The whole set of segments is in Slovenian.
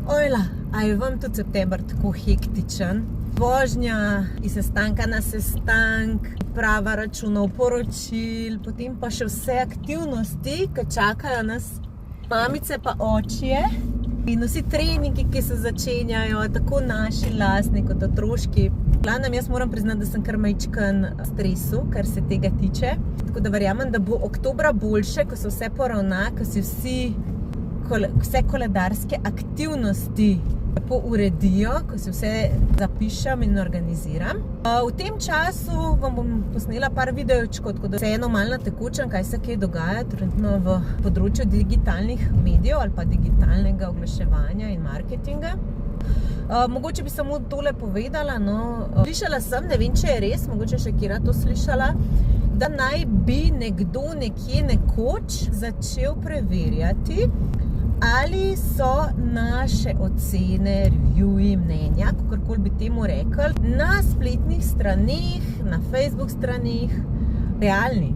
Ojla, a je vam tudi september tako hektičen? Vožnja iz sestanka na sestank, prava računov, poročil, potem pa še vse aktivnosti, ki čakajo nas mamice pa očije. In vsi treningi, ki se začenjajo, tako naši lastni kot otroški. Glavnem, jaz moram priznati, da sem kar majčken stresu, kar se tega tiče. Tako da verjamem, da bo oktobra boljše, ko se vse poravna, ko si vse koledarske aktivnosti lepo uredijo, ko si vse zapišem in organiziram. V tem času vam bom posnela par videočkov, tako da vseeno malo natekočem, kaj se kaj dogaja trenutno v področju digitalnih medijev ali pa digitalnega oglaševanja in marketinga. Mogoče bi samo tole povedala, slišala sem, ne vem, če je res, mogoče še kjera to slišala, da naj bi nekdo nekje nekoč začel preverjati, ali so naše ocene, reviewji, mnenja, kakorkoli bi temu rekli, na spletnih straneh, na Facebook straneh realni.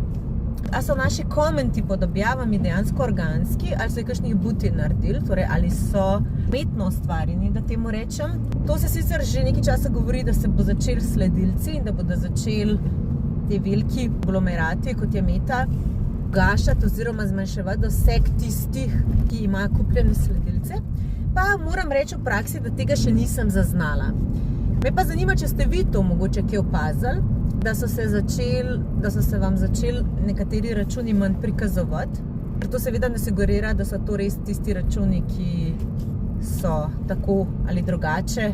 A so naši komenti pod objavami dejansko organski, ali so jih kakšnih buti naredili, torej ali so umetno ustvarjeni, da temu rečem. To se sicer že nekaj časa govori, da se bo začeli sledilci in da bodo začeli te veliki aglomerati, kot je Meta, gašati oziroma zmanjševati doseg tistih, ki imajo kupljene sledilce. Pa moram reči v praksi, da tega še nisem zaznala. Me pa zanima, če ste vi to mogoče kje opazili, da so se vam začeli nekateri računi manj prikazovati. Ker to seveda ne sugerira, da so to res tisti računi, ki so tako ali drugače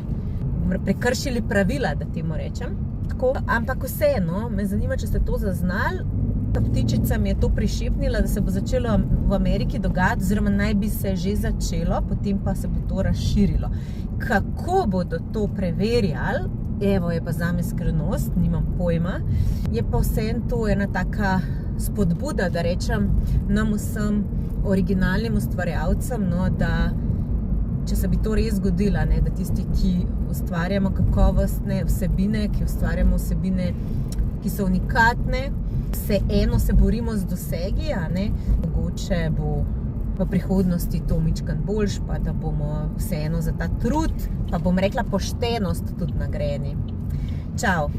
prekršili pravila, da temu rečem. Tako, ampak vseeno, me zanima, če ste to zaznali. Ta ptičica mi je to prišepnila, da se bo začelo v Ameriki dogajati, oziroma naj bi se že začelo, potem pa se bo to razširilo. Kako bodo to preverjali? Evo, je pa zame skrivnost, nimam pojma. Je pa vseeno to ena taka spodbuda, da rečem nam vsem originalnim ustvarjalcem, da če se bi to res zgodilo, da tisti, ki ustvarjamo kakovostne vsebine, ki ustvarjamo vsebine, ki so unikatne, vseeno se borimo z dosegi, mogoče bo v prihodnosti to mičkan boljš, pa da bomo vseeno za ta trud, pa bom rekla poštenost tudi nagrajeni. Čau!